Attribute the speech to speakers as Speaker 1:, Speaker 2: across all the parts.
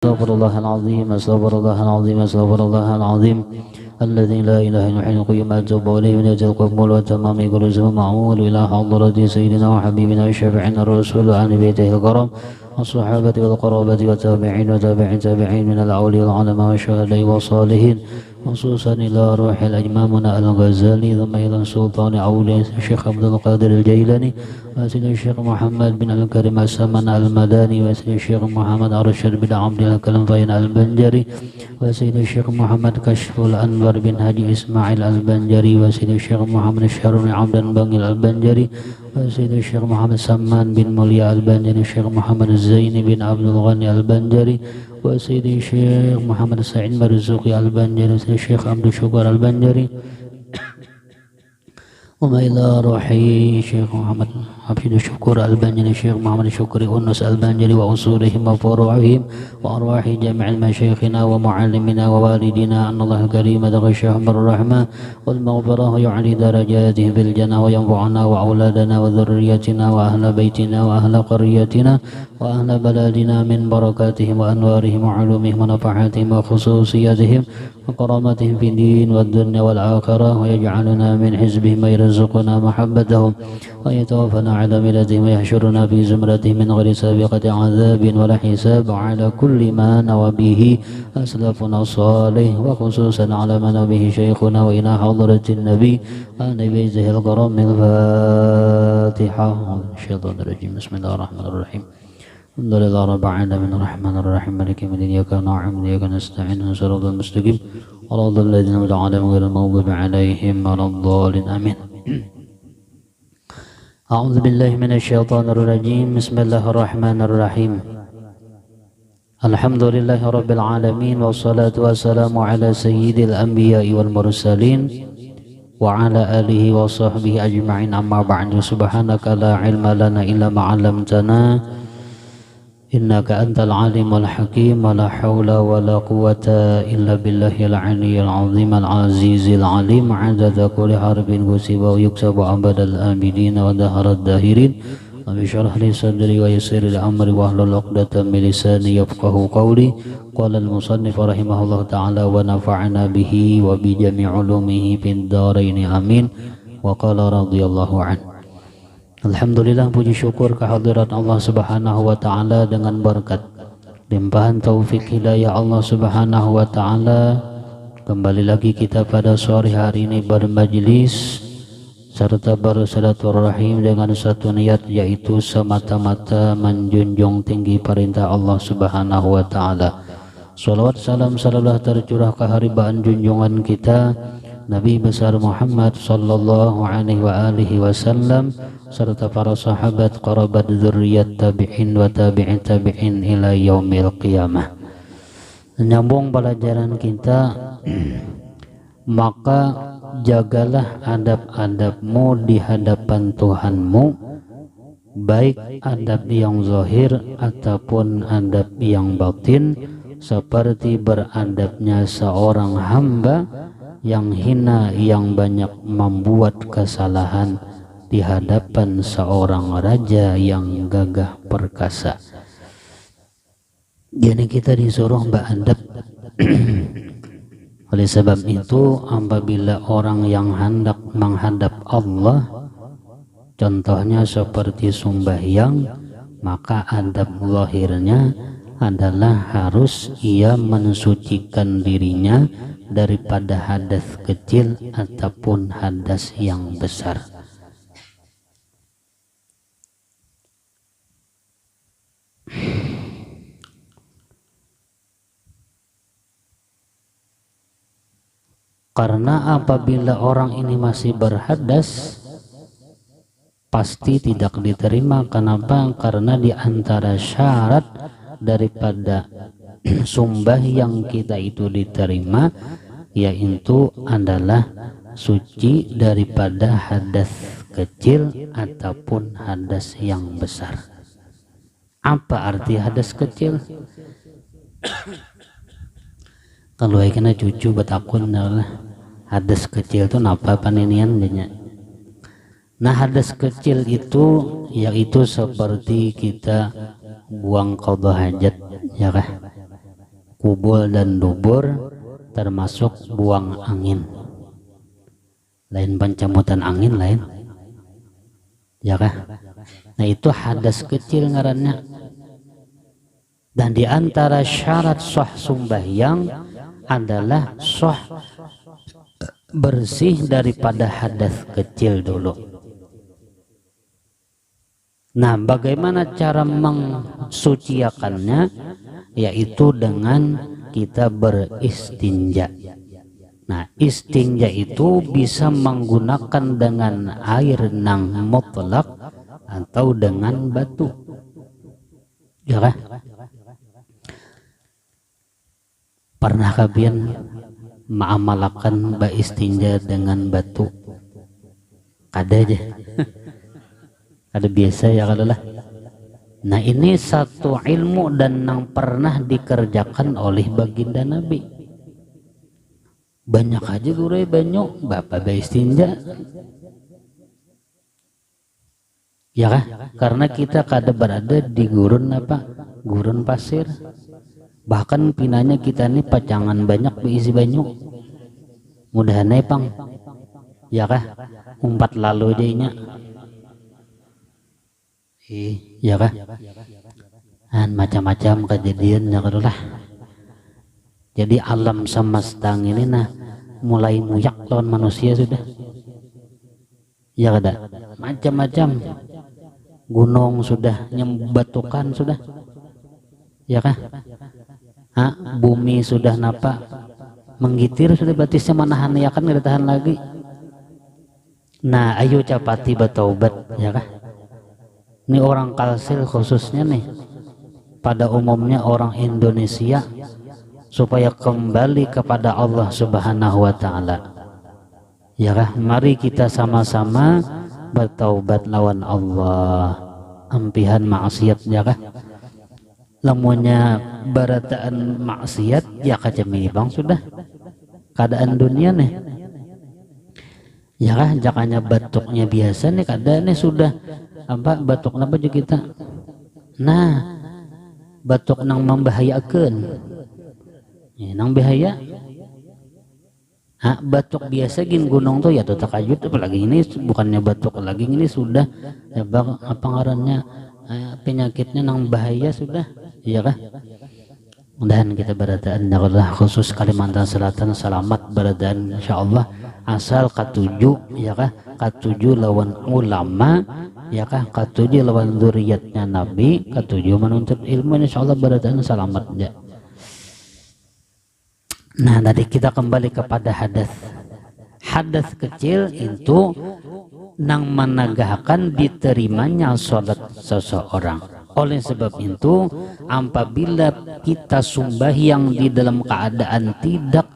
Speaker 1: استغفر الله العظيم استغفر الله العظيم استغفر الله العظيم الذي لا اله الا الحي القيوم اتوب اليه من اجل القبول وتمام كل زمان معمول الى حضرة سيدنا وحبيبنا وشفيعنا الرسول وعن بيته الكرام والصحابة والقرابة والتابعين وتابعين تابعين من الاولياء والعلماء والشهداء والصالحين خصوصا الى روح الامامنا الغزالي ثم الى سلطان اولياء الشيخ عبد القادر الجيلاني وسيد الشيخ محمد بن الكريم السمن المداني وسيد الشيخ محمد أرشد بن عبد الكريم فين البنجري وسيد الشيخ محمد كشف الأنور بن هادي إسماعيل البنجري وسيد الشيخ محمد الشهر عبد البنجل البنجري وسيد الشيخ محمد سمان بن موليا البنجري الشيخ محمد الزين بن عبد الغني البنجري وسيد الشيخ محمد سعيد مرزوقي البنجري وسيد الشيخ عبد الشكر البنجري وما إلى روحي شيخ محمد حفيد الشكر البنجري الشيخ محمد الشكري أنس البنجري وأصولهم وفروعهم وأرواح جميع مشايخنا ومعلمنا ووالدنا أن الله الكريم تغشاهم بالرحمة والمغفرة ويعلي درجاتهم في الجنة وينفعنا وأولادنا وذريتنا وأهل بيتنا وأهل قريتنا وأهل بلدنا من بركاتهم وأنوارهم وعلومهم ونفحاتهم وخصوصياتهم وكرامتهم في الدين والدنيا والآخرة ويجعلنا من حزبهم ويرزقنا محبتهم ويتوفنا على ملتهم ويحشرنا في زمرتهم من غير سابقة عذاب ولا حساب على كل ما نوى به أسلافنا الصالح وخصوصا على ما نوى به شيخنا وإلى حضرة النبي النبي زهر الكرم. الفاتحة. الشيطان الرجيم. بسم الله الرحمن الرحيم. الحمد لله رب العالمين الرحمن الرحيم مالك يوم الدين إياك نعبد وإياك نستعين اهدنا الصراط المستقيم صراط الذين أنعمت عليهم غير المغضوب عليهم ولا الضالين آمين. أعوذ بالله من الشيطان الرجيم. بسم الله الرحمن الرحيم. الحمد لله رب العالمين والصلاة والسلام على سيد الأنبياء والمرسلين وعلى آله وصحبه أجمعين. أما بعد. سبحانك لا علم لنا إلا ما علمتنا إنك أنت العليم الحكيم ولا حول ولا قوة إلا بالله العلي العظيم العزيز العليم عدد كل حرف كتب ويكتب أبد الآبدين ودهر الداهرين. رب اشرح لي صدري ويسر لي أمري واحلل عقدة من لساني يفقهوا قولي. قال المصنف رحمه الله تعالى ونفعنا به وبجميع علومه في الدارين آمين. وقال رضي الله عنه. Alhamdulillah, puji syukur kehadirat Allah Subhanahu wa taala dengan berkat limpahan taufik hidayah Allah Subhanahu wa taala. Kembali lagi kita pada sore hari ini bermajlis serta bersilaturahim dengan satu niat, yaitu semata-mata menjunjung tinggi perintah Allah Subhanahu wa taala. Salawat salam salamlah tercurah ke haribaan junjungan kita Nabi besar Muhammad sallallahu alaihi wa alihi wasallam serta para sahabat, kerabat, dzurriyyat tabi'in wa tabi'in tabi'in ila yaumil qiyamah. Menyambung pelajaran kita, maka jagalah adab-adabmu di hadapan Tuhanmu, baik adab yang zahir ataupun adab yang batin, seperti beradabnya seorang hamba yang hina, yang banyak membuat kesalahan di hadapan seorang raja yang gagah perkasa. Jadi kita disuruh beradab. Oleh sebab itu, apabila orang yang hendak menghadap Allah, contohnya seperti sembahyang, maka adab lahirnya adalah harus ia mensucikan dirinya daripada hadas kecil ataupun hadas yang besar. Karena apabila orang ini masih berhadas, pasti tidak diterima. Kenapa? Karena di antara syarat daripada sembahyang kita itu diterima, yaitu adalah suci daripada hadas kecil ataupun hadas yang besar. Apa arti hadas kecil? Kalau kena cucu betakun hadas kecil itu napa paninian nya. Nah, hadas kecil itu yaitu seperti kita buang qadha hajat, ya kah? kubul dan dubur termasuk buang angin. Lain pencabutan angin lain. Ya kah? Nah itu hadas kecil ngarannya. Dan di antara syarat sah sembahyang adalah sah bersih daripada hadas kecil dulu. Nah, bagaimana cara mensuciakannya? Yaitu dengan kita beristinja. Nah, istinja itu bisa menggunakan dengan air nang mutlak atau dengan batu. Ya kan? Pernah kalian mengamalkan istinja dengan batu? Kada aja. Ada biasa ya kalau lah. Nah ini satu ilmu dan yang pernah dikerjakan oleh baginda Nabi. Banyak aja gurui banyak bapak istinja. Ya kah? Karena kita kada berada di gurun apa? Gurun pasir. Bahkan pinanya kita ini pacangan banyak berisi banyak. Mudah-mudahan pang. Ya kah? Umpat lalu jadinya. Ya kah? Dan macam-macam kejadian ya lah. Jadi alam semesta ini nah mulai muyak lawan manusia sudah. Ya kada? Macam-macam. Gunung sudah nyembatukan sudah. Ya kah? Bumi sudah napa menggitir sudah batisnya manahan ya kan tidak tahan lagi. Nah ayo capati bertaubat ya kah? Ini orang Kalsel khususnya nih, pada umumnya orang Indonesia, supaya kembali kepada Allah Subhanahu wa Ta'ala. Ya kah? Mari kita sama-sama bertaubat lawan Allah. Ampihan maksiat ya kah? Lamunnya barataan maksiat ya kacami bang sudah. Keadaan dunia nih. Ya kah? Jakanya batuknya biasa nih kada nih sudah. Apa batuk napa juga kita? Nah, batuk nang membahayakan. Ya, nang bahaya. Batuk biasa gin gunung tuh ya tuh takajut apalagi ini bukannya batuk lagi ini sudah apa ngarannya penyakitnya nang bahaya sudah. Iya kah? Mudahan kita beradaan Allah khusus Kalimantan Selatan selamat beradaan insyaallah asal katuju ya kah? Katuju lawan ulama ya kah? Katuju lawan zuriatnya Nabi, katuju menuntut ilmu insyaallah beradaan selamat ya. Nah, tadi kita kembali kepada hadas. Hadas kecil itu nang menegakkan diterimanya sholat seseorang. Oleh sebab itu, apabila kita sembahyang di dalam keadaan tidak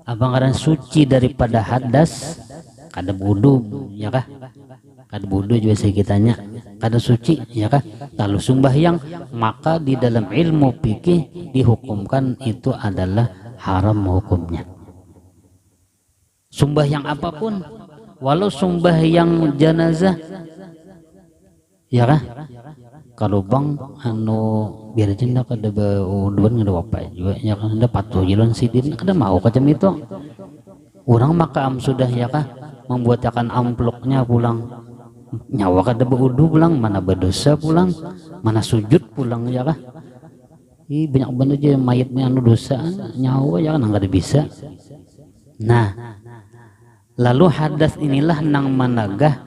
Speaker 1: abang suci daripada hadas, kada wudu, ya kah? Kada wudu juga saya kitanya, kada suci, ya kah? Lalu sembahyang, maka di dalam ilmu fikih dihukumkan itu adalah haram hukumnya. Sembahyang apapun, walau sembahyang jenazah, ya kah? Kalau bang biar cinta kada beuduan ngada apa juga ya kan ada patuh jalan sidin kada mau macam itu. Orang makam sudah ya kah membuatkan amploknya pulang. Nyawa kada beudu pulang, mana berdosa pulang, mana sujud pulang ya kah. Banyak banget aja mayatnya dosa nyawa ya kan kada bisa. Nah, lalu hadas inilah nang menagah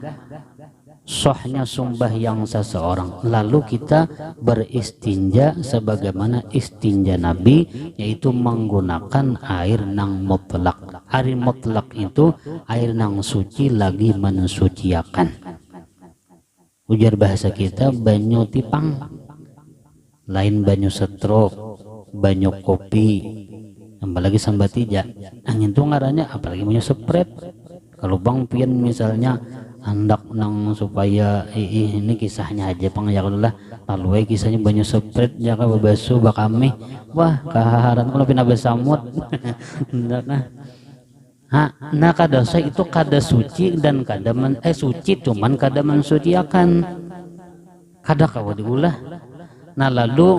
Speaker 1: sahnya sembahyang seseorang. Lalu kita beristinja sebagaimana istinja Nabi, yaitu menggunakan air nang mutlak. Air mutlak itu air nang suci lagi mensuciakan. Ujar bahasa kita banyu tipang, lain banyu setruk, banyu kopi, apalagi sambatija. Angin tuh ngarannya apalagi banyu sepret. Kalau bang pian misalnya hendak nang supaya ini kisahnya aja pangayaklah lalu kisahnya banyak sepret jaka bebasu bakami wah kaharan kalau pina besamut. Nah kada dosa itu kada suci dan kada suci cuman kada mensuciakan kada kawa diulah Nah lalu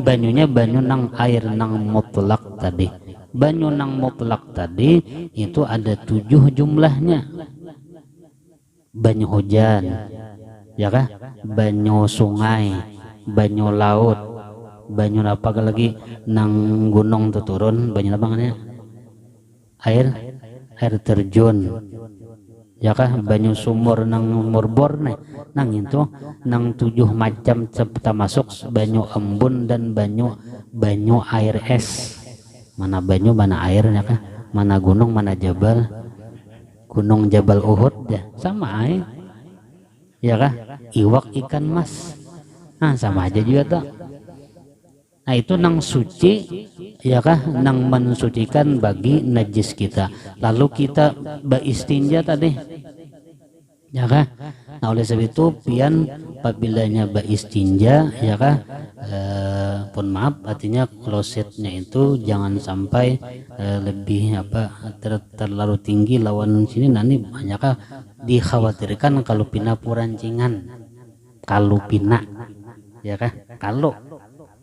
Speaker 1: banyunya banyu nang air nang mutlak tadi. Banyu nang mutlak tadi itu ada 7 jumlahnya. Banyu hujan, ya kah? Banyu sungai, banyu laut, banyu apa lagi nang gunung tuh turun, banyu apa namanya? Air terjun, ya kah? Banyu sumur nang murbor nih, nang itu nang 7 macam termasuk banyu embun dan banyu air es. Mana banyu mana air, ya kah? Mana gunung mana jabal. Gunung Jabal Uhud ya sama aja, ya kah? Iwak ikan mas, nah sama aja juga tuh. Nah itu nang suci, ya kah? Nang mensucikan bagi najis kita. Lalu kita beristinja tadi, ya kah? Nah oleh sebab itu pian apabila beristinja, ya kah? Pun maaf, artinya klosetnya itu jangan sampai lebih terlalu tinggi lawan sini, nanti banyaknya dikhawatirkan kalau pina purancingan, kalau pina, ya kah?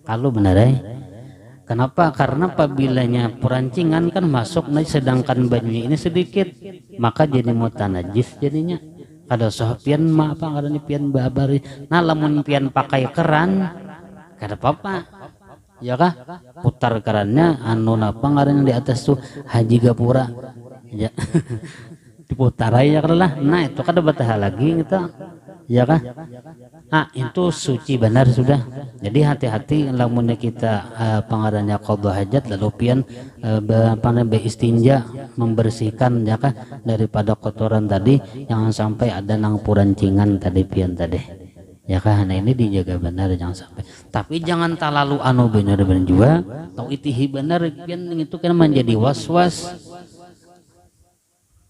Speaker 1: Kalau benar ya. Kenapa? Karena apabilanya perancingan kan masuk, nah sedangkan bajunya ini sedikit, maka jadi mutanajis jadinya. Kada pian apa ngarani pian babari. Nah lamun pian pakai keran kada apa-apa, ya kah? Putar kerannya anu napa ngaran di atas tuh Haji Gapura, ya. Diputar aja lah. Nah itu kada batah lagi gitu, ya kah? Nah itu suci benar sudah. Jadi hati-hati lamunnya kita pengarannya qadha hajat lalu pian beistinja, membersihkan, ya kah, daripada kotoran tadi, jangan sampai ada nang purancingan tadi pian tadi, ya kah? Nah ini dijaga benar jangan sampai. Tapi jangan terlalu anu benar-benar juga. Tau itihi benar pian itu kan menjadi was-was.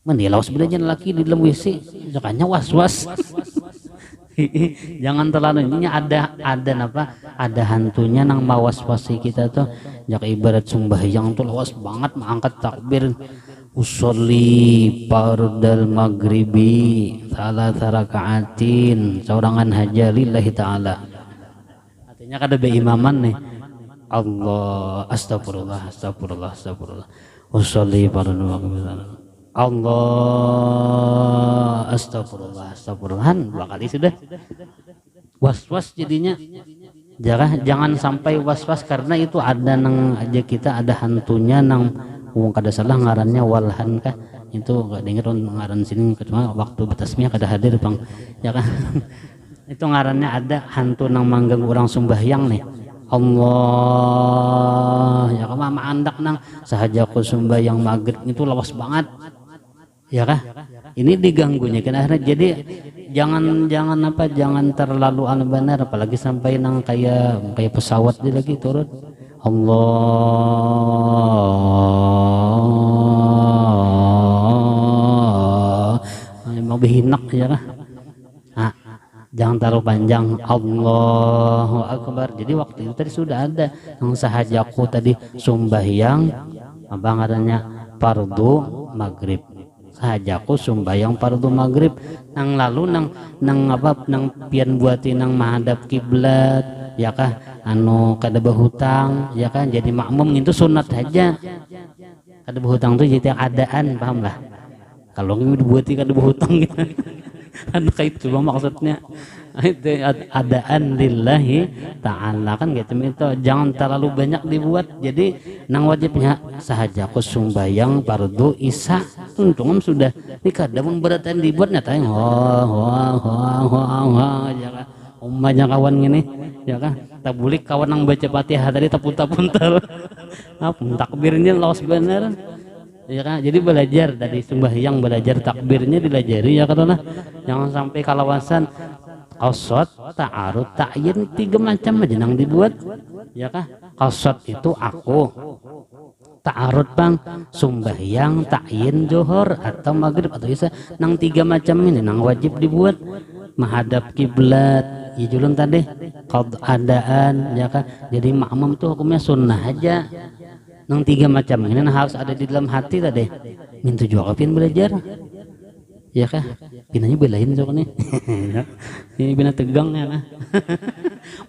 Speaker 1: Mendilaus belajar laki di dalam WC, makanya was-was. Jangan terlalu, ini ada apa? Ada hantunya nang mawas-wasi kita tuh. Ya ibarat sembahyang tuh lawas banget mengangkat takbir. Usolli fardal maghribi salah rakaatin saurangan haja lillahi ta'ala. Artinya kada be imaman nih. Allah astagfirullah astagfirullah astagfirullah. Usolli fardal maghribi Allah astagfirullah astagfirullahan 2 kali sudah. Was-was jadinya. Jangan sampai was-was, karena itu ada nang aja kita ada hantunya nang wong kada salah ngarannya walhan kah, itu gak denger ngaran sini, cuma waktu batasnya kada hadir bang, ya kan. Itu ngarannya ada hantu nang manggang orang sembahyang nih. Allah ya kama andak nang sahaja ku sembahyang maghrib itu lawas banget, ya kah? Ini diganggunya kan akhirnya. Jadi jangan terlalu anu benar, apalagi sampai nang kayak pesawat dia lagi turun. Allah mau behinak, ya kah? Nah, jangan terlalu panjang. Allahu Akbar. Jadi waktu itu tadi sudah ada yang sahajaku tadi sumbahyang apa ngarannya fardu maghrib. Sahajaku sumbayang fardu maghrib nang lalu nang pian buatin nang menghadap kiblat, ya kah? Anu kada berhutang, ya kan? Jadi makmum itu sunat aja. Kada berhutang tuh jadi adaan, paham lah? Kalau ini dibuatin kada berhutang gitu. Kan kayak itu maksudnya. Itu adaan lillahi ta'ala kan gitu. Itu jangan terlalu banyak dibuat. Jadi nang wajibnya sahaja ku sumbayang fardu isya untung sudah dikada memberatan dibuat nyatanya jangan umpamanya kawan gini, ya kan, tabulik kawan yang baca Fatihah tadi tapun-tapuntal takbirnya lawas bener, ya kan. Jadi belajar dari sembahyang, belajar takbirnya dilajari, ya karena jangan sampai kalawasan qasad, ta'arud, ta'yin 3 macam aja nang dibuat, ya kah? Qasad itu aku, ta'arud bang sumbahyang, ta'yin johor atau maghrib atau isya, nang 3 macam ini nang wajib dibuat. Menghadap kiblat, ya julun tadi adaan, ya kan. Jadi makmum itu hukumnya sunnah aja. Nang 3 macam ini harus ada di dalam hati tadi. Minta juga kapin belajar, ya kah pinanya belain soalnya ini bina tegang ya kah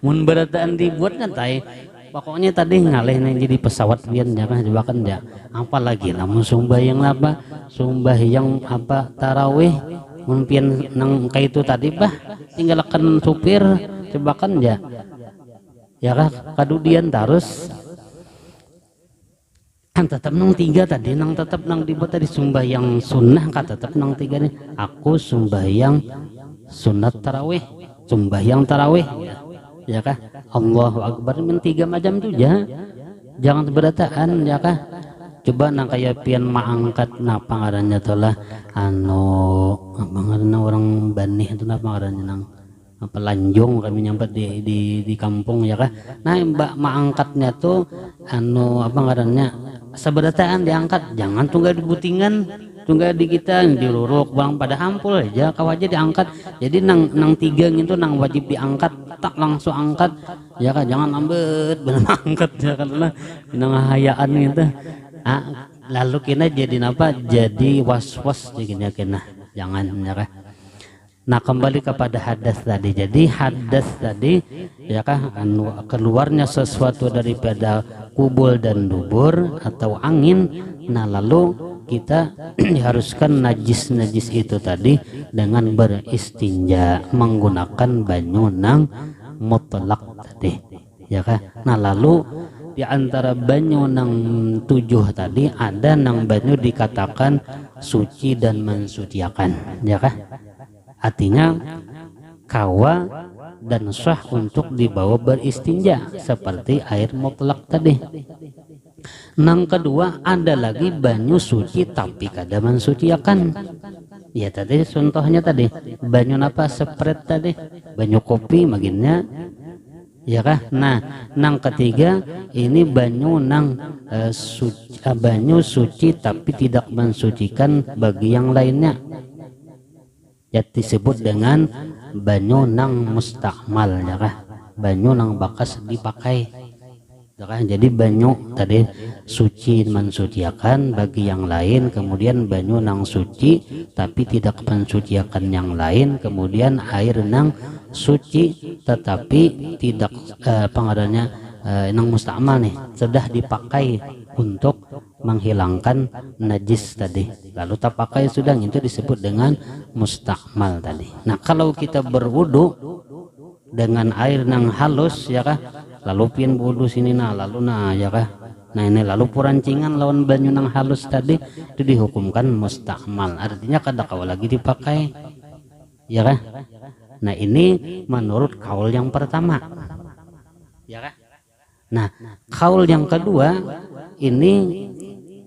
Speaker 1: mun berataan dibuat kan tay pokoknya tadi ngalih nih jadi pesawat pian ya kah coba kan ya apalagi namun sembahyang apa sembahyang apa tarawih mun pian nang kayak itu tadi bah tinggalkan supir coba kan ya kah kadudian terus kan tetap nang tiga tadi nang tetap nang dibuat tadi sembahyang sunnah kan tetap nang tiga nih aku sembahyang sunat tarawih sembahyang tarawih ya kah Allahu Akbar men 3 macam tuh ya jangan berataan ya kah coba nang kayak pian maangkat napa ngarannya tuh apa ngarannya orang Bani itu napa ngarannya nang pelanjong kami nyampe di kampung ya kah nah mbak maangkatnya tuh apa ngarannya seberataan diangkat jangan tunggal di butingan tunggal di kita diluruk bang pada hampul aja kau aja diangkat jadi nang tiga itu nang wajib diangkat tak langsung angkat ya kah jangan ambet benar angkat ya karena nang hayaan gitu lalu kena jadi apa jadi was-was jadi kena jangan ya kah. Nah kembali kepada hadas tadi jadi hadas tadi ya kah keluarnya sesuatu daripada kubul dan dubur atau angin nah lalu kita diharuskan najis itu tadi dengan beristinja menggunakan banyu nang mutlak tadi ya kah nah lalu di antara banyu nang 7 tadi ada nang banyu dikatakan suci dan mensuciakan ya kah artinya kawa dan sah untuk dibawa beristinja seperti air mutlak tadi. Nang kedua ada lagi banyu suci tapi kada mensuciakan. Ya tadi contohnya tadi banyu apa sepret tadi banyu kopi maginnya ya kah. Nah nang ketiga ini banyu nang banyu suci tapi tidak mensucikan bagi yang lainnya. Ya disebut dengan banyu nang mustakmal ya kah banyu nang bakas dipakai ya kah jadi banyu tadi suci mensuciakan bagi yang lain kemudian banyu nang suci tapi tidak mensuciakan yang lain kemudian air nang suci tetapi tidak pengaruhnya nang mustakmal nih sudah dipakai untuk menghilangkan najis tadi lalu tak pakai sudah itu disebut dengan mustakmal tadi. Nah kalau kita berwudu dengan air nang halus ya kah lalu pian wudu sini nah lalu nah ya kah nah ini lalu purancingan lawan banyu nang halus tadi itu dihukumkan mustakmal artinya kada kau lagi dipakai ya kah. Nah ini menurut kaul yang pertama ya kah. Nah kaul yang kedua ini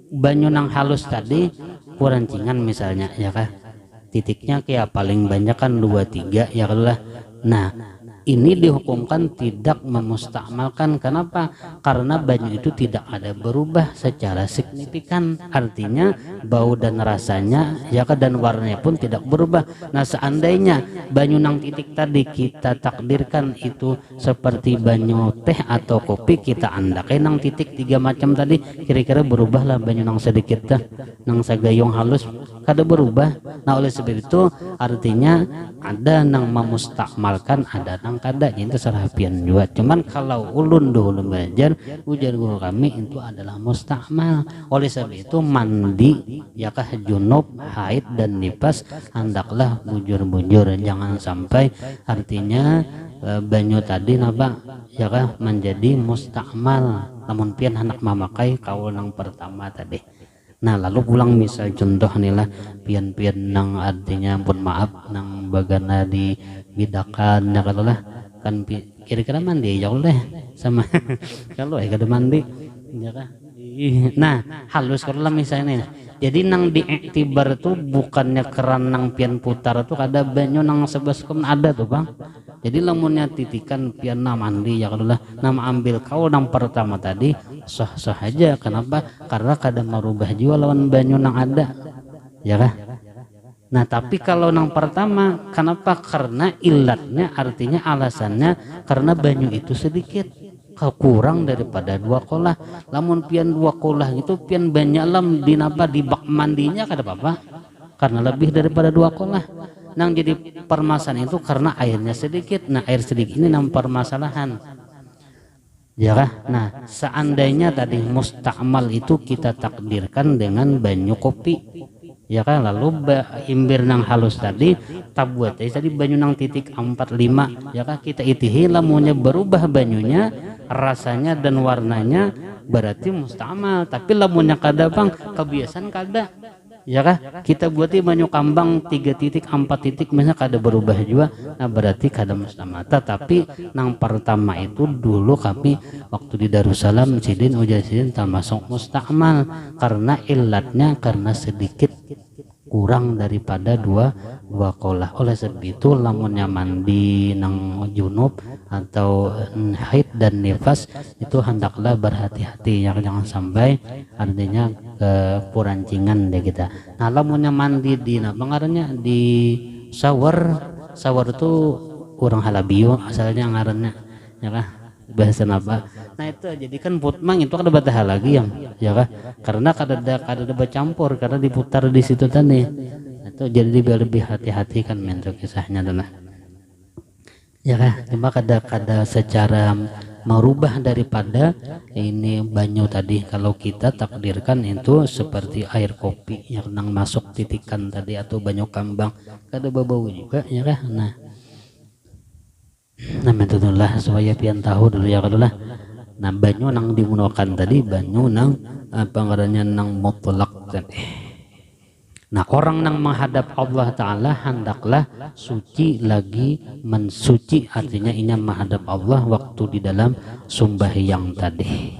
Speaker 1: banyu nang halus tadi kurancingan misalnya ya kah titiknya kayak paling banyak kan 2-3 ya kalau lah. Nah ini dihukumkan tidak memustakmalkan. Kenapa? Karena banyu itu tidak ada berubah secara signifikan, artinya bau dan rasanya ya dan warnanya pun tidak berubah. Nah seandainya banyu nang titik tadi kita takdirkan itu seperti banyu teh atau kopi, kita andakai nang titik 3 macam tadi kira-kira berubahlah banyu nang sedikit teh nang sagayong halus kada berubah. Nah oleh sebab itu artinya ada nang memustakmalkan, ada nang kada, itu serapian juga. Cuman kalau ulun dulu belajar ujar guru kami itu adalah mustakmal. Oleh sebab itu mandi ya kah junub, haid dan nifas hendaklah bujur-bujur, jangan sampai artinya banyu tadi napa ya kah menjadi mustakmal namun pian hendak memakai kaul nang pertama tadi. Nah lalu pulang misal contoh nih lah pian-pian nang artinya pun maaf nang bagana di bidakan ya kalau lah kan kira-kira mandi ya oleh sama kalau kada mandi ya kah. Nah halus kalau lah misalnya jadi nang diiktibar tuh bukannya keran nang pian putar tuh kada banyu nang sebes ada tuh bang. Jadi lamunnya titikan pian na mandi ya kalau lah nama ambil kau nang pertama tadi sah-sah aja. Kenapa? Karena kada merubah juga lawan banyu nang ada ya kah. Nah tapi kalau nang pertama kenapa? Karena ilatnya artinya alasannya karena banyu itu sedikit kurang daripada 2 kolah. Lamun pian 2 kolah itu pian banyak lam di napa di bak mandinya kada apa-apa karena lebih daripada 2 kolah. Nang jadi permasalahan itu karena airnya sedikit. Nah air sedikit ini nang permasalahan, ya kah? Nah seandainya tadi mustakmal itu kita takdirkan dengan banyu kopi, ya kan, lalu imbir nang halus tadi tabuat tadi banyu nang titik 45, ya kan, kita itihi lamunnya berubah banyunya, rasanya dan warnanya, berarti mustakmal. Tapi lamunnya kada bang kebiasaan kada, ya kah, kita buati banyu kambang 3 titik 4 titik misalnya kada berubah juga, nah berarti kada mustakmal. Tapi nang pertama itu dulu kami waktu di Darussalam sidin ujasidin termasuk mustakmal karena ilatnya karena sedikit kurang daripada dua kolah. Oleh sebab itu lamunnya mandi nang junub atau haid dan nifas itu hendaklah berhati-hati, jangan sampai artinya kepurancingan deh kita. Nah lamunnya mandi di ngarannya di shower itu orang Halabio asalnya ngarannya, ya kah, bahasa apa. Nah itu jadi kan putmang itu ada batah lagi yang, ya kah, karena kada bercampur karena diputar di situ tadi. Itu jadi lebih hati-hati kan menurut kisahnya adalah, ya kah, cuma kada secara merubah daripada ini banyu tadi. Kalau kita takdirkan itu seperti air kopi yang masuk titikan tadi atau banyu kambang kada bau juga, ya kah. Nah metodullah supaya pian tahu dulu ya kadulah. Nah banyu nang digunakan tadi banyu nang apa ngarannya nang mutlak tadi. Nah orang nang menghadap Allah Ta'ala hendaklah suci lagi mensuci, artinya ini menghadap Allah waktu di dalam sembahyang tadi.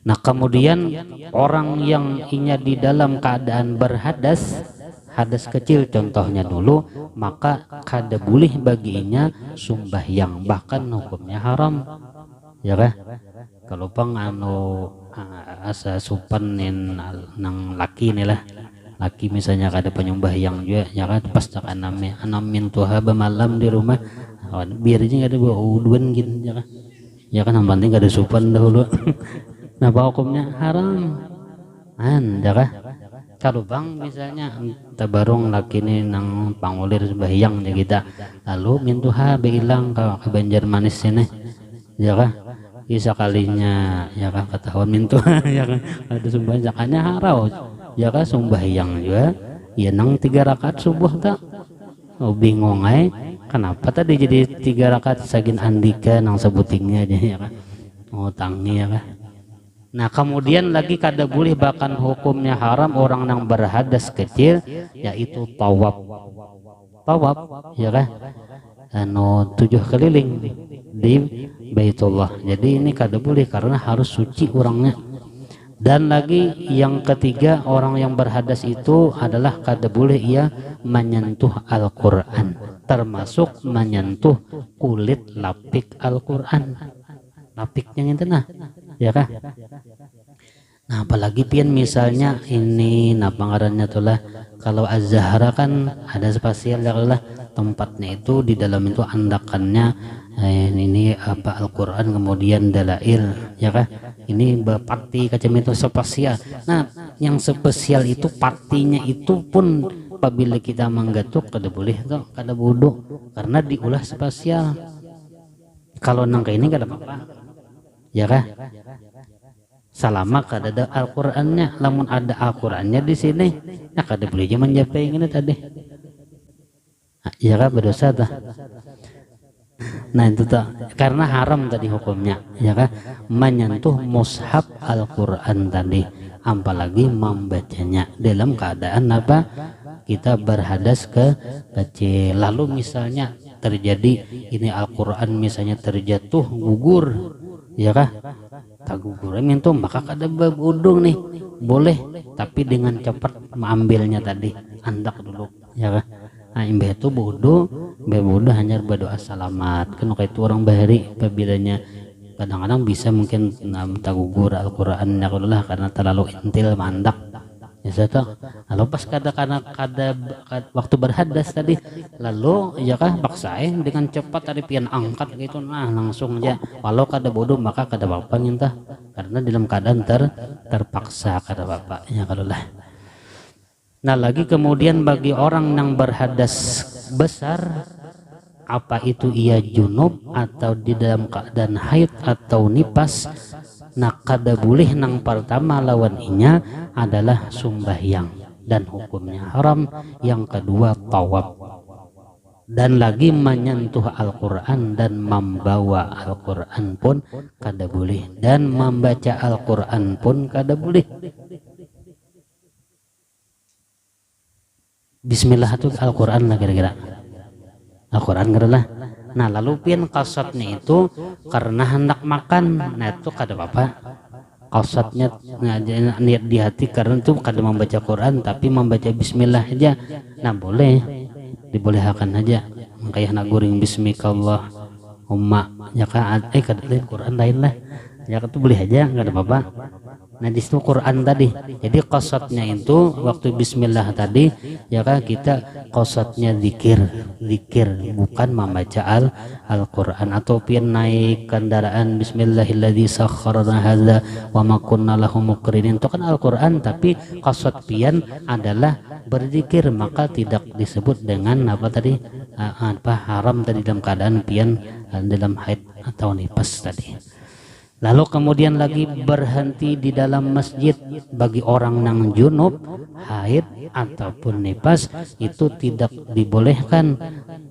Speaker 1: Nah kemudian orang yang inya di dalam keadaan berhadas, hadas kecil contohnya dulu, maka kada boleh baginya sembahyang, bahkan hukumnya haram, ya kah. Kalau pang asa supan nang laki nih lah, laki misalnya kada penyembahyang juga, ya kan, pas tak anamin tuha malam di rumah biarnya kada bawa uduan gitu, ya kan, ya kan, yang penting kada supan dahulu. Nah hukumnya haram ya kah. Kalau bang misalnya tabarung laki ini nang pangulir sembahyang ya kita, lalu mintuha bilang ke Banjar Manis sini, ya kah, bisa kalinya ya kah ketahuan mintuha ya kan ada sembahyang jakanya harau, ya kah, sembahyang juga ya nang 3 rakaat subuh tak. Oh bingung kenapa tadi jadi 3 rakaat sagin andika nang sebutingnya aja, ya kah, tangi, ya kah. Nah kemudian lagi kada boleh bahkan hukumnya haram orang yang berhadas kecil, yaitu tawaf, ya kan, 7 keliling di Baitullah. Jadi ini kada boleh karena harus suci orangnya. Dan lagi yang ketiga, orang yang berhadas itu adalah kada boleh ia menyentuh Al-Quran, termasuk menyentuh kulit lapik Al-Quran, lapiknya itu nah, ya kah. Nah apalagi pian misalnya ini napa ngarannya tulah, kalau Az-Zahra kan ada spasial ya lah tempatnya itu di dalam itu andakannya ini apa Al-Quran kemudian dalail, ya kah. Ini parti kacam itu spasial. Nah yang spesial itu partinya itu pun apabila kita menggatuk kada boleh tuh, kada bodoh karena diulah spasial. Kalau nang ini kada apa-apa, ya kah, selama kada ada Al-Qur'annya. Lamun ada Al-Qur'annya di sini, ya kada boleh aja menjapai ini tadi, ya kah, berdosa dah. Nah itu tak, karena haram tadi hukumnya, ya kah, menyentuh mushaf Al-Qur'an tadi, apalagi membacanya dalam keadaan apa, kita berhadas kecil. Lalu misalnya terjadi ini Al-Qur'an misalnya terjatuh gugur, ya kah, tak gugur itu maka kada berwudu nih, boleh, tapi dengan cepat mengambilnya tadi, andak dulu, ya kah. Nah imbah itu wudu hanya berdoa selamat kan kayak itu orang bahari apabila kadang-kadang bisa mungkin tak gugur Al-Qur'an ya lah karena terlalu intil mandak, ya satu. Lalu pas kada waktu berhadas tadi, lalu ya kah paksain dengan cepat tadi pian angkat gitu, nah langsung aja walau kada bodoh maka kada apa-apa ngintah, karena dalam keadaan terpaksa kada apa-apa, ya kalau lah. Nah lagi kemudian bagi orang yang berhadas besar, apa itu ia junub atau di dalam keadaan haid atau nipas, nah kada boleh nang pertama lawan inya adalah sumbahyang dan hukumnya haram. Yang kedua tawaf, dan lagi menyentuh Al-Quran dan membawa Al-Quran pun kada boleh, dan membaca Al-Quran pun kada boleh. Bismillah itu Al-Quran lah kira-kira, Al-Quran kira-lah. Nah lalu pian kasatnya itu karena hendak makan, nah itu kada apa-apa. Kasatnya niat di hati karena itu kada membaca Quran tapi membaca Bismillah aja, nah boleh, dibolehkan aja. Kayak nak guring Bismikallahumma ya kan, kada lain Quran lain lah ya, itu boleh aja nggak ada apa-apa. Nah di situ Quran tadi, jadi qasatnya itu waktu Bismillah tadi ya kan, kita qasatnya zikir bukan membaca Al-Quran. Atau pian naik kendaraan Bismillahilladzi sakhkhara hadza wa ma kunna lahu muqrinin, itu kan Al-Quran tapi qasat pian adalah berzikir, maka tidak disebut dengan apa tadi, haram tadi dalam keadaan pian dalam haid atau nifas tadi. Lalu kemudian lagi berhenti di dalam masjid bagi orang yang junub, haid ataupun nifas itu tidak dibolehkan.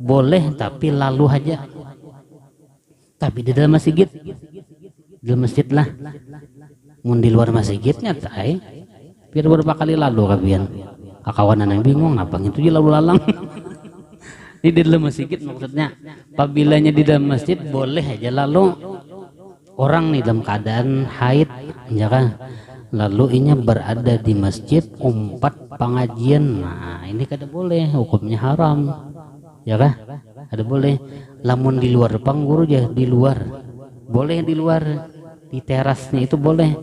Speaker 1: Boleh tapi lalu aja. Tapi di dalam masjid, lah. Mun di luar masjidnya tai, biar beberapa kali lalu kabian. Kawanan yang bingung apa itu lalu lalang. Di dalam masjid maksudnya, apabila di dalam masjid boleh aja lalu. Orang nih dalam keadaan haid ya kan, lalu inya berada di masjid umpat pengajian, nah ini kada boleh, hukumnya haram ya kan, kada boleh. Lamun di luar pangguru ya di luar boleh, di luar di terasnya itu boleh,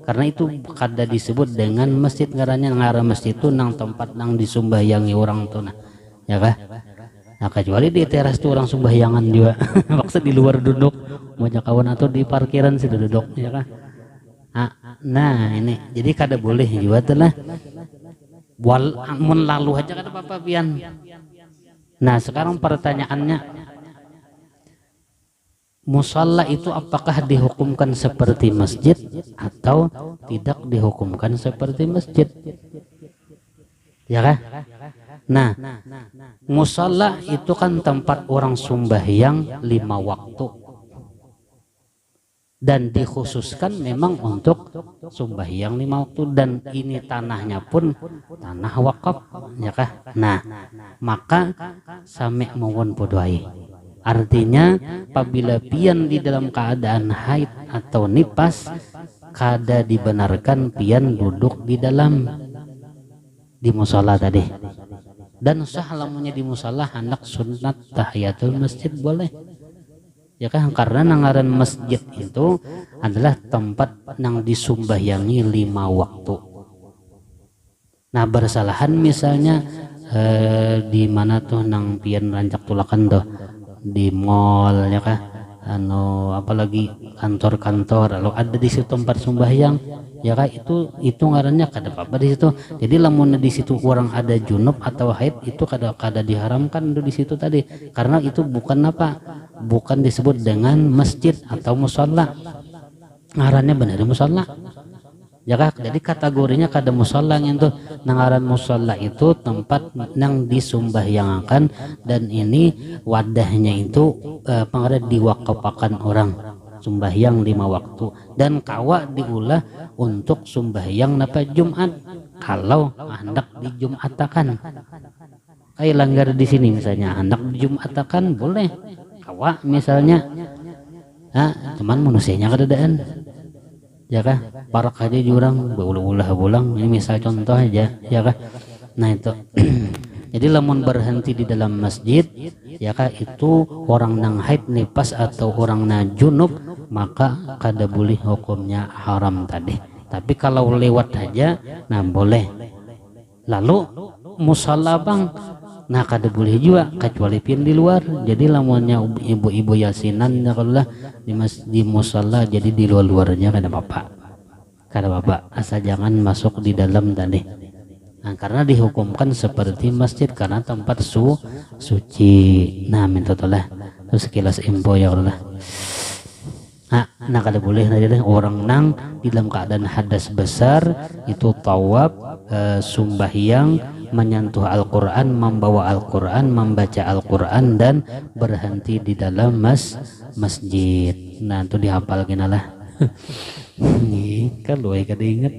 Speaker 1: karena itu kada disebut dengan masjid, ngaran masjid itu nang tempat nang disumbayangi orang tuh, nah ya kan. Nah kecuali di teras tuh orang sumbahyangan juga maksud di luar duduk banyak kawan atau di parkiran sih duduk ya kan. Nah ini jadi kada boleh juga telah mun lalu aja kada apa-apa pian. Nah sekarang pertanyaannya, musalla itu apakah dihukumkan seperti masjid atau tidak dihukumkan seperti masjid ya kan? Nah, musalla itu kan tempat orang sembahyang 5 waktu dan dikhususkan memang untuk sembahyang 5 waktu, dan ini tanahnya pun tanah wakaf ya kah. Nah, maka sami mawon podoai. Artinya apabila pian di dalam keadaan haid atau nifas, kada dibenarkan pian duduk di dalam di musalla tadi. Dan sah lamunnya di musalla hendak sunat tahiyatul masjid boleh ya kan, karena nangaran masjid itu adalah tempat nang disumbahyangi 5 waktu. Nah bersalahan misalnya di mana tuh nang pian rancak tulakan tuh di mall ya kan, apalagi kantor-kantor, lalu ada di situ tempat sembahyang ya kak, itu ngarannya kada apa-apa di situ. Jadi lamun di situ orang ada junub atau haid itu kada diharamkan di situ tadi, karena itu bukan bukan disebut dengan masjid atau musalla, ngarannya benar musalla ya kak. Jadi kategorinya kada musalla itu, ngaran musalla itu tempat yang disumbahyangkan, dan ini wadahnya itu pengarah diwakapakan orang sumbahyang 5 waktu, dan kawa diulah untuk sumbahyang napa Jumat kalau hendak dijumatakan. Kayak langgar di sini misalnya hendak dijumatakan boleh kawa misalnya, cuman manusianya kadadaan ya kah, parak aja jurang berulah bulang, ini misal contoh aja ya kah. Nah itu jadi lamun berhenti di dalam masjid ya kah, itu orang nang haid nifas atau orang nang junub, maka kada boleh, hukumnya haram tadi. Tapi kalau lewat aja nah boleh. Lalu musalla bang, nah kada boleh juga kecuali pian di luar. Jadi lamunnya ibu-ibu yasinan ya kalau di musalla, jadi di luar-luarnya kada apa-apa, asal jangan masuk di dalam tadi Nah, karena dihukumkan seperti masjid karena tempat suci. Nah, minta tolong terus sekilas info ya Allah. Nah kada boleh orang nang dalam keadaan hadas besar itu tawaf, sumbahyang, menyentuh Al-Quran, membawa Al-Quran, membaca Al-Quran dan berhenti di dalam masjid. Nah itu dihafal gini lah. Kalau kada ingat.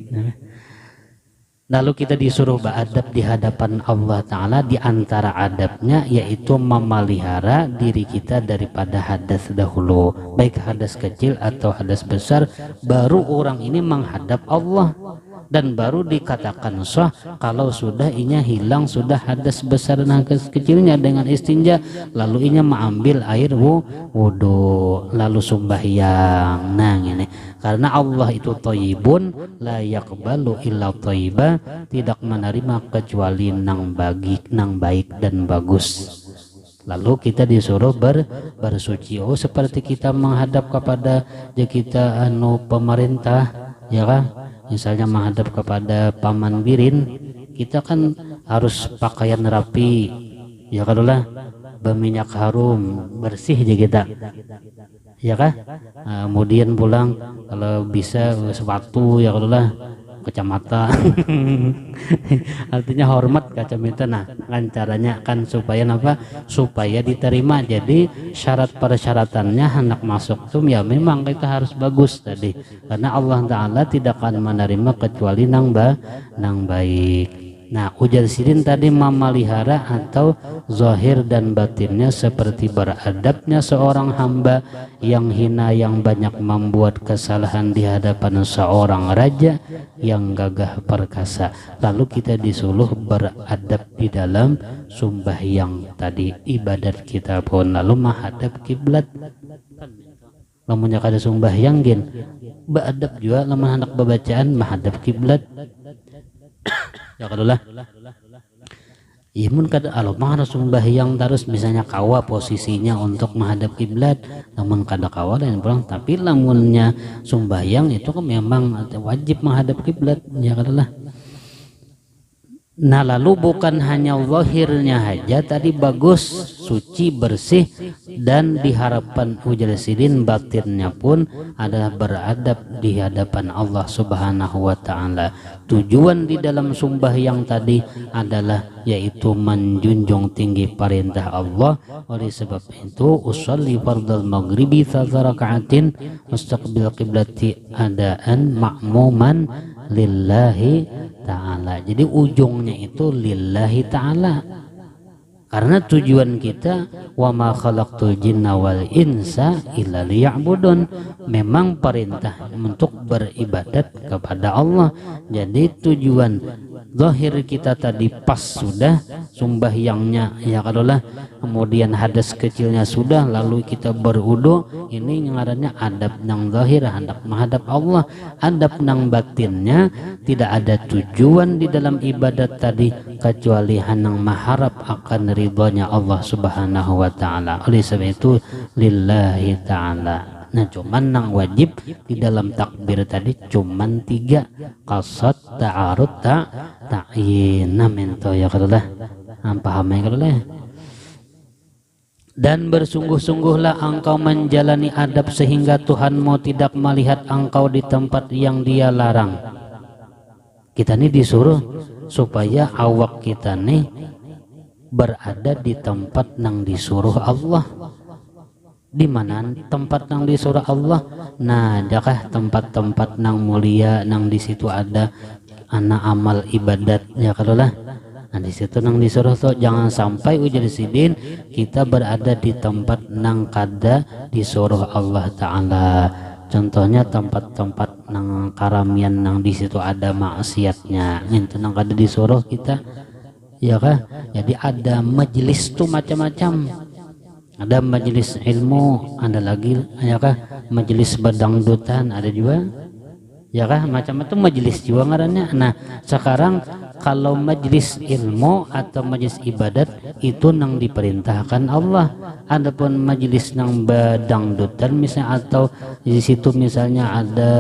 Speaker 1: Lalu kita disuruh beradab di hadapan Allah Ta'ala. Di antara adabnya yaitu memelihara diri kita daripada hadas dahulu, baik hadas kecil atau hadas besar. Baru orang ini menghadap Allah, dan baru dikatakan sah kalau sudah inya hilang, sudah hadas besar dan hadas kecilnya dengan istinja, lalu inya mengambil air wudu lalu sembahyang. Nah ini karena Allah itu thayyibun la yaqbalu illa thayyiba, tidak menerima kecuali nang baik dan bagus. Lalu kita disuruh bersuci. Oh, seperti kita menghadap kepada kita pemerintah, ya kan? Misalnya menghadap kepada paman birin, kita kan harus pakaian rapi, ya kadolah, berminyak harum, bersih aja kita, ya kan? Kemudian pulang kalau bisa sepatu, ya kadolah, kacamata. Artinya hormat kacamata. Nah kan caranya kan supaya apa, supaya diterima. Jadi syarat persyaratannya hendak masuk tuh ya memang kita harus bagus tadi, karena Allah Ta'ala tidak akan menerima kecuali nang baik. Nah ujar sidin tadi memelihara atau zahir dan batinnya seperti beradabnya seorang hamba yang hina, yang banyak membuat kesalahan di hadapan seorang raja yang gagah perkasa. Lalu kita disuruh beradab di dalam sembahyang tadi, ibadat kita pun, lalu menghadap kiblat. Lamun kada sembahyang gin beradab juga, lamun hendak bacaan menghadap kiblat. Ya kadolah. Imun kada alomah harus sembahyang terus misalnya kawa posisinya untuk menghadap kiblat, namun kada kawa dan pulang. Tapi lamunnya sembahyang itu kan memang wajib menghadap kiblat, ya kadolah. Nah lalu bukan hanya zahirnya saja tadi bagus, suci, bersih, dan diharapkan ujar sidin batinnya pun adalah beradab di hadapan Allah Subhanahu wa Ta'ala. Tujuan di dalam sembahyang tadi adalah yaitu menjunjung tinggi perintah Allah. Oleh sebab itu usolli fardal maghribi 3 raka'atin mustaqbil qiblati adaan ma'muman lillahi ta'ala. Jadi ujungnya itu lillahi ta'ala, karena tujuan kita wa ma khalaqtul jinna wal insa illa liya'budun, memang perintah untuk beribadat kepada Allah. Jadi tujuan zahir kita tadi pas sudah, sembahyangnya ya kadolah, kemudian hadas kecilnya sudah, lalu kita berwudu. Ini ngarannya adab nang zahir, hendak menghadap Allah. Adab nang batinnya tidak ada tujuan di dalam ibadat tadi kecuali hendak mengharap akan ridhonya Allah Subhanahu wa Ta'ala. Oleh sebab itu lillahi ta'ala. Nah cuman nang wajib di dalam takbir tadi cuman 3, qasad, ta'arud, ta'yin. Nah mento ya kadolah, paham ya kadolah. Dan bersungguh-sungguhlah engkau menjalani adab sehingga Tuhanmu tidak melihat engkau di tempat yang Dia larang. Kita ini disuruh supaya awak kita nih berada di tempat yang disuruh Allah. Di mana tempat yang disuruh Allah? Nah, adakah tempat-tempat yang mulia yang di situ ada anak amal ibadat ya kadolah. Nah di situ nang disuruh tuh jangan sampai ujar sidin kita berada di tempat nang kada disuruh Allah Ta'ala. Contohnya tempat-tempat nang karamian nang di situ ada maksiatnya, itu nang kada disuruh kita, ya kah? Jadi ada majelis tuh macam-macam. Ada majelis ilmu, ada lagi ya kah? Majelis bedangdutan ada juga. Ya kah? Macam itu majelis juga ngarannya. Nah, sekarang kalau majelis ilmu atau majelis ibadat itu nang diperintahkan Allah. Adapun majelis nang bedangdutan misalnya, atau di situ misalnya ada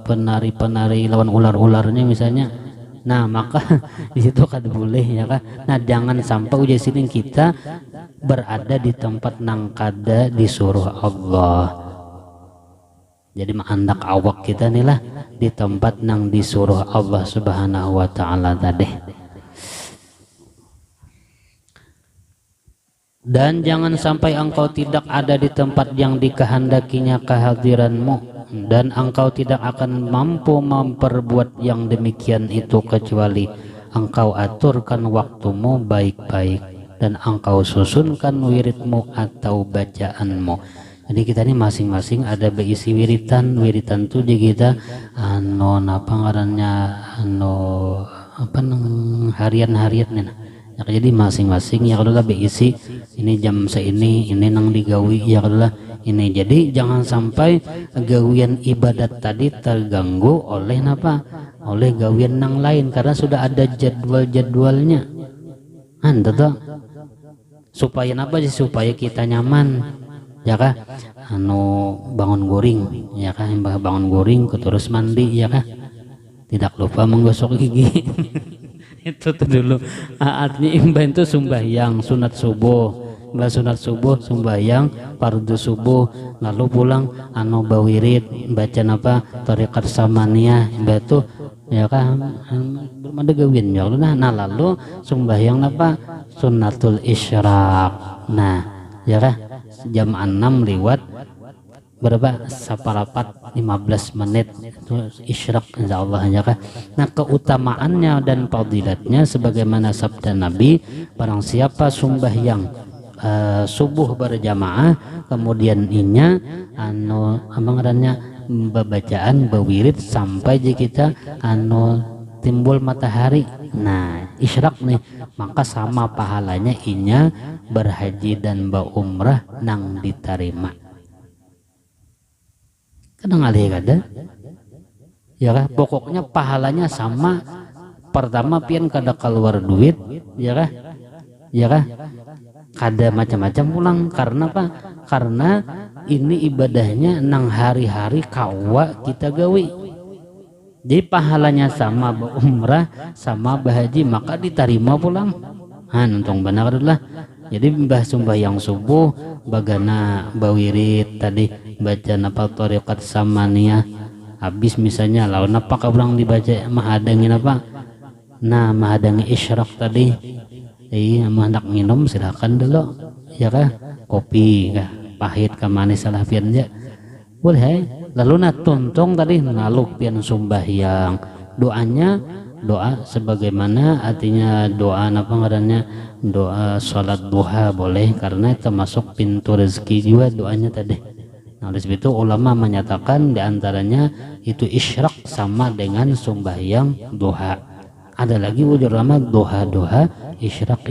Speaker 1: penari-penari lawan ular-ularnya misalnya, Nah maka di situ kan boleh ya kan. Nah jangan sampai uji sini kita berada di tempat nang kada disuruh Allah. Jadi hendak awak kita nih lah di tempat nang disuruh Allah Subhanahu wa taala tadi. Dan jangan sampai engkau tidak ada di tempat yang dikehendakinya kehadiranmu, dan engkau tidak akan mampu memperbuat yang demikian itu kecuali engkau aturkan waktumu baik-baik dan engkau susunkan wiridmu atau bacaanmu. Jadi kita ini masing-masing ada berisi wiritan tuh jadi kita apa ngarannya harian-harian nih. Ya, jadi masing-masing ya adalah berisi ini jam seini ini nang digawi ya adalah ini. Jadi jangan sampai gawian ibadat tadi terganggu oleh apa? Oleh gawian nang lain karena sudah ada jadwal-jadwalnya. Tuh. Supaya apa sih? Supaya kita nyaman. Ya kah? Bangun guring, ya kah? Bangun guring terus mandi ya kah? Tidak lupa menggosok gigi. Itu tuh dulu artinya imbah itu sembahyang sunat subuh sembahyang fardu subuh lalu pulang bawirid baca apa thariqat samaniyah imbah itu ya kan belum ada gawin ya nah lalu sembahyang apa sunatul isyraq nah ya kan jam 6 lewat berapa saparapat 15 menit itu isyraq insyaallah ya kan. Nah keutamaannya dan fadilatnya sebagaimana sabda Nabi, barang siapa sembahyang subuh berjamaah kemudian inya bacaan bawirid sampai kita timbul matahari. Nah isyraq nih maka sama pahalanya inya berhaji dan berumrah nang diterima. Kadang alih kada ya kah pokoknya pahalanya sama. Pertama pian kada keluar duit ya kah kada macam-macam pulang karena apa karena ini ibadahnya nang hari-hari kawa kita gawi. Jadi pahalanya sama berumrah sama berhaji maka diterima pulang. Untung benar adalah jadi mbah sembahyang subuh bagana bawirid tadi baca napa thariqat samaniyah habis misalnya lawan apa kaulang dibaca mahadangin apa nah mahadangi isyraq tadi hendak minum silakan dulu ya kah kopi kah pahit ke manis salah pian ya boleh lalu tuntung tadi lalu pian sembahyang doanya doa sebagaimana artinya doa apa ngarannya doa salat duha boleh karena termasuk pintu rezeki juga doanya tadi. Nah oleh sebab itu ulama menyatakan diantaranya itu isyraq sama dengan sembahyang duha. Ada lagi wujud ulama duha isyraq.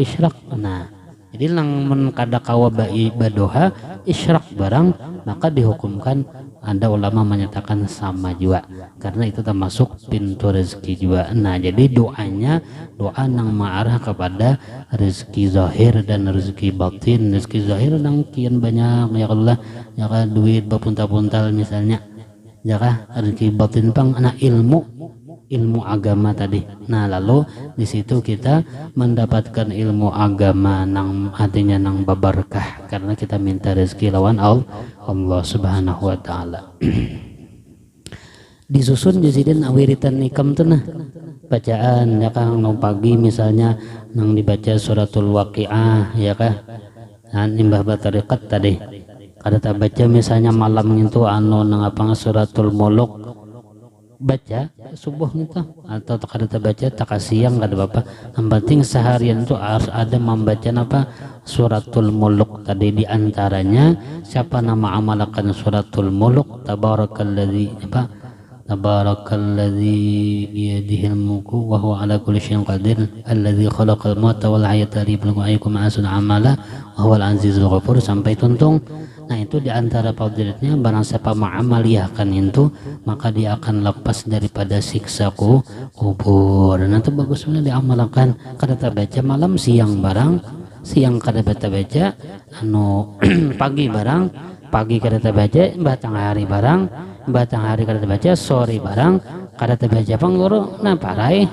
Speaker 1: Nah jadi nang kada kawa badoha isyraq barang maka dihukumkan ada ulama menyatakan sama juga karena itu termasuk pintu rezeki juga. Nah jadi doanya doa nang mengarah kepada rezeki zahir dan rezeki batin. Rezeki zahir nang kian banyak ya Allah ya kah duit berpuntal-puntal misalnya ya kah rezeki batin pang anak ilmu agama tadi. Nah lalu di situ kita mendapatkan ilmu agama nang artinya nang babarkah karena kita minta rezeki lawan Allah Subhanahu wa taala. Disusun jadian awiritan nikam tuh nah bacaan ya kang nang pagi misalnya nang dibaca suratul waqiah ya kah nah nimbah batariqat tadi kada tak baca misalnya malam itu nang apa suratul muluk baca subuh gitu atau tak ada baca tak siang kada apa yang penting seharian itu harus ada membaca apa suratul muluk tadi diantaranya siapa nama amalkan suratul muluk tabarakalladzi biyadihil mulku wa huwa ala kulli syai'in qadir alladzi khalaqal mauta wal hayata liyabluwakum ayyukum ahsanu amala wa huwal azizul ghafur sampai tuntung. Nah itu diantara fadilatnya barang siapa mengamaliyahkan itu maka dia akan lepas daripada siksa kubur. Dan itu bagusnya diamalkan kada baca malam siang barang siang kada baca pagi barang pagi kada baca batang hari barang batang hari kada baca sore barang kada baca pangguru nah parai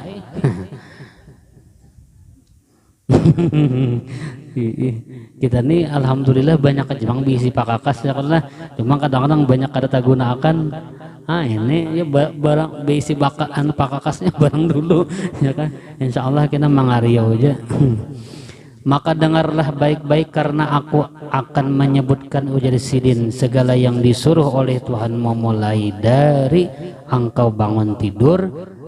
Speaker 1: Kita nih alhamdulillah banyak kejemang bisi pakakas ya karena cuma kadang-kadang banyak kada gunakan. Ini ya barang bisi bakaan pakakasnya barang dulu ya kan. Insya Allah kita mangario aja. Maka dengarlah baik-baik karena aku akan menyebutkan ujar Sidin segala yang disuruh oleh Tuhan memulai dari engkau bangun tidur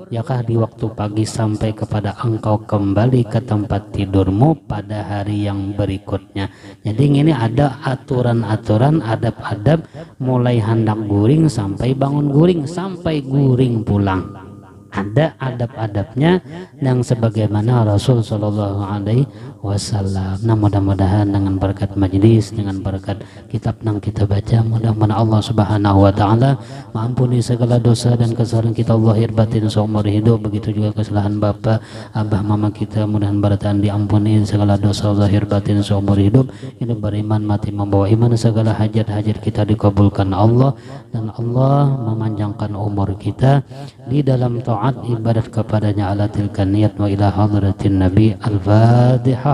Speaker 1: yakah di waktu pagi sampai kepada engkau kembali ke tempat tidurmu pada hari yang berikutnya. Jadi ini ada aturan-aturan adab-adab mulai hendak guring sampai bangun guring sampai guring pulang. Ada adab-adabnya yang sebagaimana Rasul Shallallahu Alaihi Wasallam. Nah mudah-mudahan dengan berkat majlis, dengan berkat kitab yang kita baca, mudah-mudahan Allah Subhanahu Wa Taala mengampuni segala dosa dan kesalahan kita lahir batin seumur hidup. Begitu juga kesalahan bapak, abah, mama kita, mudah-mudahan bertahan diampuni segala dosa lahir batin seumur hidup. Hidup beriman, mati membawa iman, segala hajat-hajat kita dikabulkan Allah dan Allah memanjangkan umur kita di dalam taat ibadat kepadanya ala tilkan niyat wa ila hadratin nabi al-fatihah.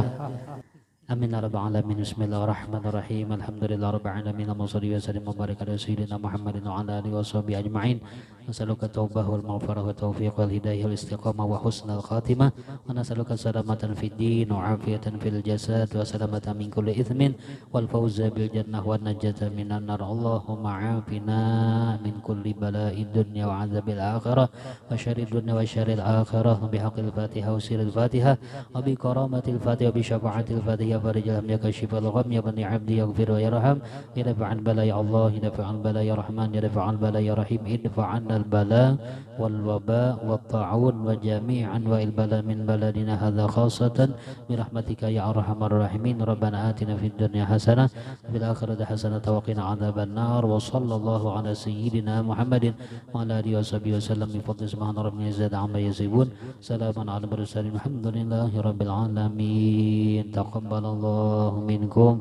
Speaker 1: Amin ya rabbal alamin. Bismillahirrahmanirrahim. Alhamdulillah rabbil alamin. Allahumma shalli wa sallim wa barik ala sayyidina Muhammadin wa ala alihi wa sahbihi ajma'in. Nasaluka taubah wal maghfirah wa taufiq wal hidayah wal istiqamah wa husnal khatimah wa nasaluka salamatan fid din wa afiyatan fil jasad wa salamatan min kulli ithmin wal fawza bil jannah wa najata minan nar. Allahumma afina min kulli bala'id dunya wa azabil akhirah wa syarrid dunya wa syarril akhirah bi haqqil fatihah wa sirril fatihah wa bi karamatil fatihah wa bi syafa'atil fatihah farijal hamya kashifal gham ya bani abdi yaghfir wa yarham ya dafa'al bala ya Allah ya dafa'al bala ya Rahman ya dafa'al bala ya Rahim idfa'an البلاء والوباء والطاعون وجميعا والبلاء من بلدنا هذا خاصة برحمتك يا أرحم الراحمين. ربنا آتنا في الدنيا حسنة وفي الآخرة حسنة وقنا عذاب النار. وصلى الله على سيدنا محمد وعلى آله وصحبه وسلم بفضل سبحان ربنا زاد عما يصفون سلام على المرسلين الحمد لله رب العالمين. تقبل الله منكم.